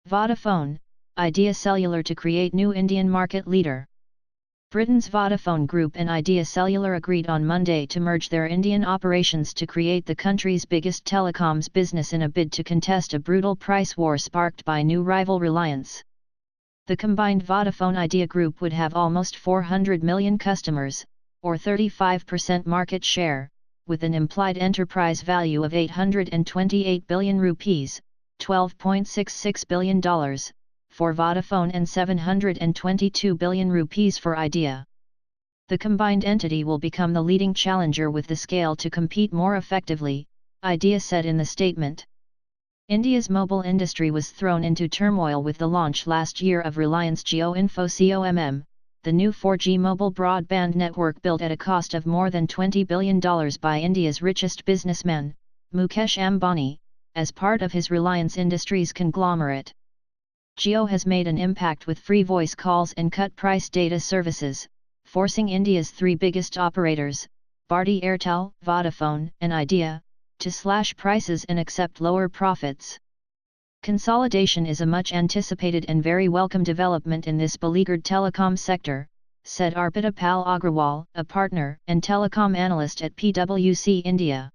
Vodafone, Idea Cellular to create new Indian market leader. Britain's Vodafone Group and Idea Cellular agreed on Monday to merge their Indian operations to create the country's biggest telecoms business in a bid to contest a brutal price war sparked by new rival Reliance. The combined Vodafone Idea Group would have almost 400 million customers, or 35% market share, with an implied enterprise value of 828 billion rupees, $12.66 billion, for Vodafone and 722 billion rupees for Idea. The combined entity will become the leading challenger with the scale to compete more effectively, Idea said in the statement. India's mobile industry was thrown into turmoil with the launch last year of Reliance Jio Info COMM, the new 4G mobile broadband network built at a cost of more than $20 billion by India's richest businessman, Mukesh Ambani, as part of his Reliance Industries conglomerate. Jio has made an impact with free voice calls and cut-price data services, forcing India's three biggest operators, Bharti Airtel, Vodafone, and Idea, to slash prices and accept lower profits. Consolidation is a much-anticipated and very welcome development in this beleaguered telecom sector, said Arpita Pal Agrawal, a partner and telecom analyst at PwC India.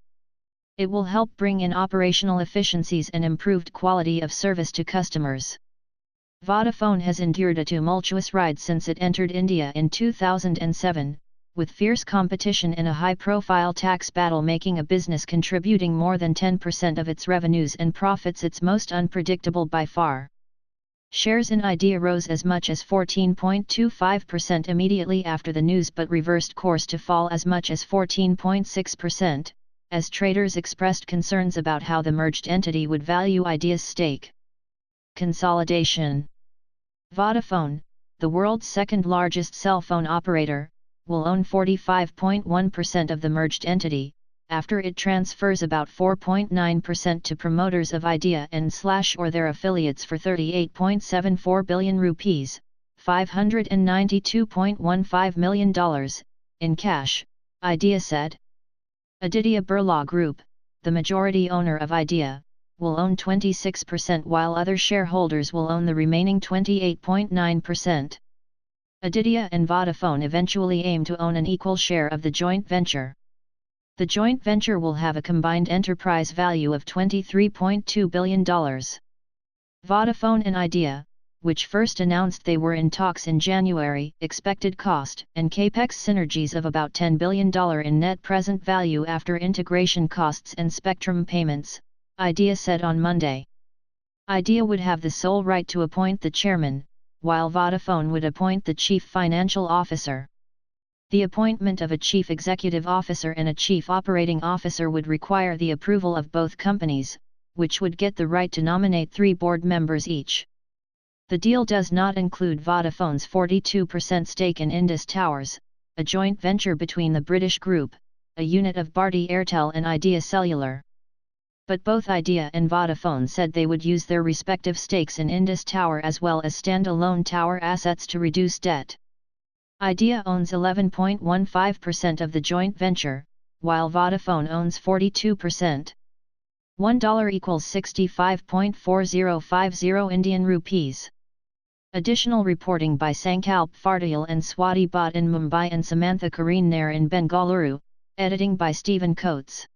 It will help bring in operational efficiencies and improved quality of service to customers. Vodafone has endured a tumultuous ride since it entered India in 2007, with fierce competition in a high-profile tax battle making a business contributing more than 10% of its revenues and profits its most unpredictable by far. Shares in Idea rose as much as 14.25% immediately after the news but reversed course to fall as much as 14.6%, as traders expressed concerns about how the merged entity would value Idea's stake. Consolidation. Vodafone, the world's second-largest cell phone operator, will own 45.1% of the merged entity, after it transfers about 4.9% to promoters of Idea and/or their affiliates for 38.74 billion rupees, $592.15 million, in cash, Idea said. Aditya Birla Group, the majority owner of Idea, will own 26% while other shareholders will own the remaining 28.9%. Aditya and Vodafone eventually aim to own an equal share of the joint venture. The joint venture will have a combined enterprise value of $23.2 billion. Vodafone and Idea, which first announced they were in talks in January, expected cost and capex synergies of about $10 billion in net present value after integration costs and spectrum payments, Idea said on Monday. Idea would have the sole right to appoint the chairman, while Vodafone would appoint the chief financial officer. The appointment of a chief executive officer and a chief operating officer would require the approval of both companies, which would get the right to nominate 3 board members each. The deal does not include Vodafone's 42% stake in Indus Towers, a joint venture between the British Group, a unit of Bharti Airtel and Idea Cellular. But both Idea and Vodafone said they would use their respective stakes in Indus Tower as well as standalone tower assets to reduce debt. Idea owns 11.15% of the joint venture, while Vodafone owns 42%. $1 equals 65.4050 Indian rupees. Additional reporting by Sankalp Fardiyal and Swati Bhatt in Mumbai and Samantha Kareen Nair in Bengaluru, editing by Stephen Coates.